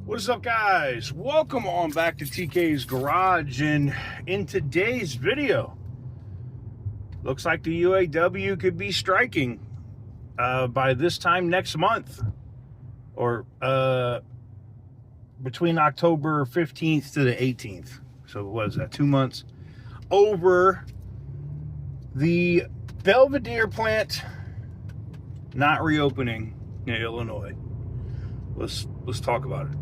What is up, guys? Welcome on back to TK's Garage, and in today's video, looks like the UAW could be striking by this time next month, or between October 15th to the 18th. So what is that, 2 months, over the Belvidere plant not reopening in Illinois. Let's talk about it.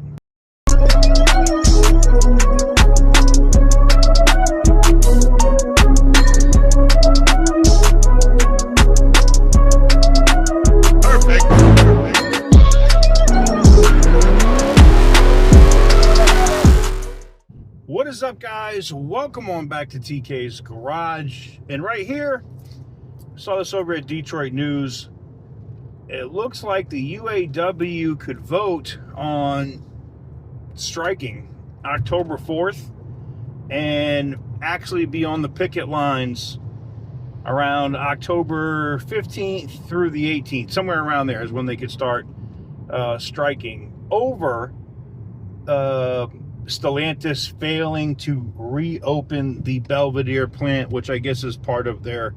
Perfect. What is up, guys? Welcome on back to TK's Garage. And right here, I saw this over at Detroit News. It looks like the UAW could vote on striking October 4th and actually be on the picket lines around October 15th through the 18th. Somewhere around there is when they could start striking over Stellantis failing to reopen the Belvidere plant, which I guess is part of their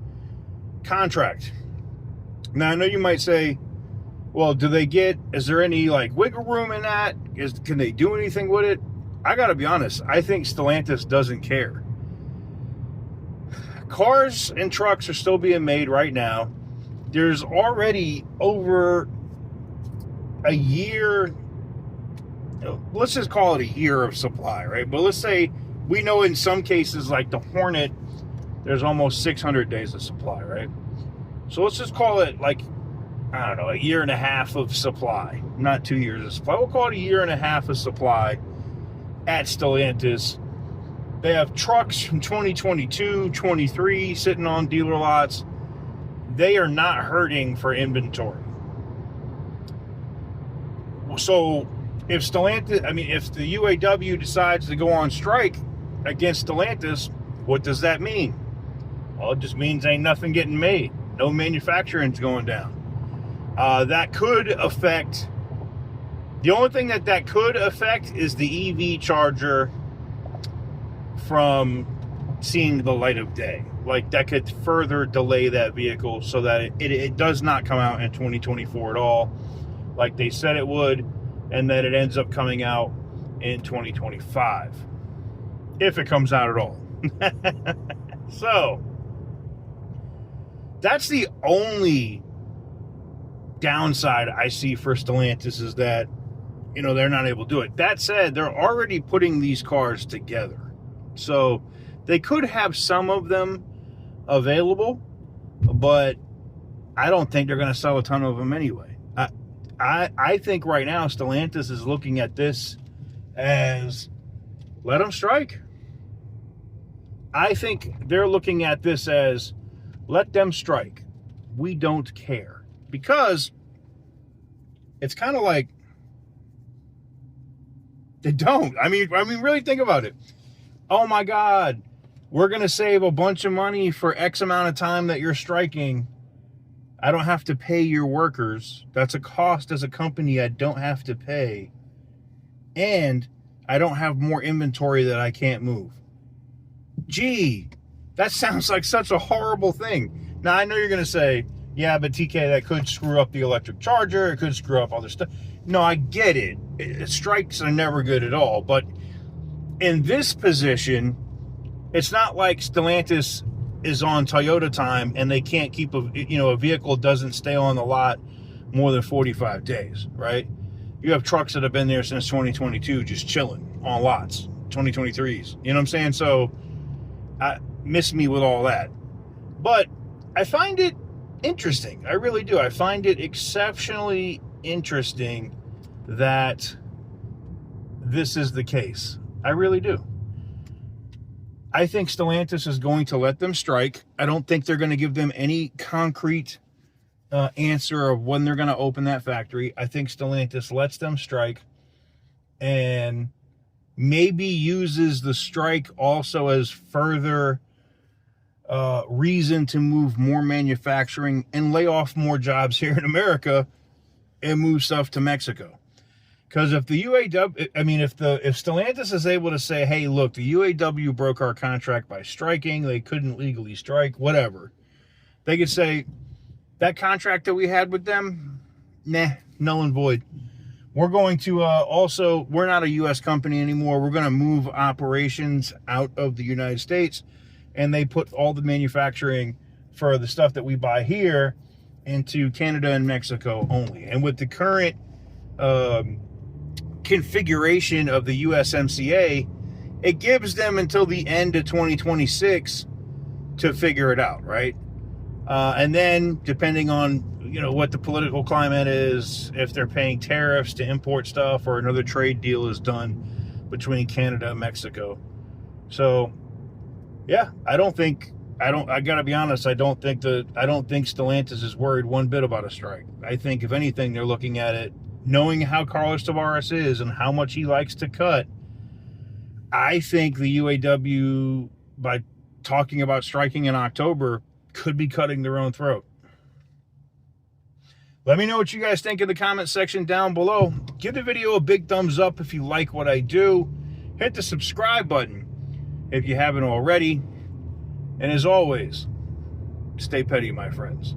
contract. Now, I know you might say, well, is there any wiggle room in that? Can they do anything with it? I gotta be honest, I think Stellantis doesn't care. Cars and trucks are still being made right now. There's already over a year, let's just call it a year of supply, right? But let's say we know in some cases, like the Hornet, there's almost 600 days of supply, right? So let's just call it I don't know, a year and a half of supply, not 2 years of supply. We'll call it a year and a half of supply at Stellantis. They have trucks from 2022, 23 sitting on dealer lots. They are not hurting for inventory. So if the UAW decides to go on strike against Stellantis, what does that mean? Well, it just means ain't nothing getting made. No manufacturing's going down. That could affect, the only thing that could affect is the EV charger from seeing the light of day. That could further delay that vehicle so that it does not come out in 2024 at all, like they said it would, and that it ends up coming out in 2025, if it comes out at all. So, that's the only downside I see for Stellantis, is that, they're not able to do it. That said, they're already putting these cars together. So they could have some of them available, but I don't think they're going to sell a ton of them anyway. I think right now Stellantis is looking at this as, let them strike. I think they're looking at this as, let them strike. We don't care. Because it's kind of like they don't. I mean, really think about it. Oh my God, we're going to save a bunch of money for X amount of time that you're striking. I don't have to pay your workers. That's a cost as a company I don't have to pay. And I don't have more inventory that I can't move. Gee, that sounds like such a horrible thing. Now, I know you're going to say, yeah, but TK, that could screw up the electric charger. It could screw up other stuff. No, I get it. Strikes are never good at all. But in this position, it's not like Stellantis is on Toyota time and they can't keep a vehicle doesn't stay on the lot more than 45 days, right? You have trucks that have been there since 2022 just chilling on lots, 2023s. You know what I'm saying? So, miss me with all that. But I find it interesting. I really do. I find it exceptionally interesting that this is the case. I really do. I think Stellantis is going to let them strike. I don't think they're going to give them any concrete answer of when they're going to open that factory. I think Stellantis lets them strike and maybe uses the strike also as further reason to move more manufacturing and lay off more jobs here in America and move stuff to Mexico. Because if the UAW, I mean, if Stellantis is able to say, hey, look, the UAW broke our contract by striking, they couldn't legally strike, whatever. They could say, that contract that we had with them, nah, null and void. We're going to also, we're not a U.S. company anymore. We're going to move operations out of the United States. And they put all the manufacturing for the stuff that we buy here into Canada and Mexico only. And with the current configuration of the USMCA, it gives them until the end of 2026 to figure it out, right? And then, depending on, you know, what the political climate is, if they're paying tariffs to import stuff or another trade deal is done between Canada and Mexico. So, yeah, I gotta be honest, I don't think Stellantis is worried one bit about a strike. I think, if anything, they're looking at it, knowing how Carlos Tavares is and how much he likes to cut. I think the UAW, by talking about striking in October, could be cutting their own throat. Let me know what you guys think in the comment section down below. Give the video a big thumbs up if you like what I do. Hit the subscribe button if you haven't already. And as always, stay petty, my friends.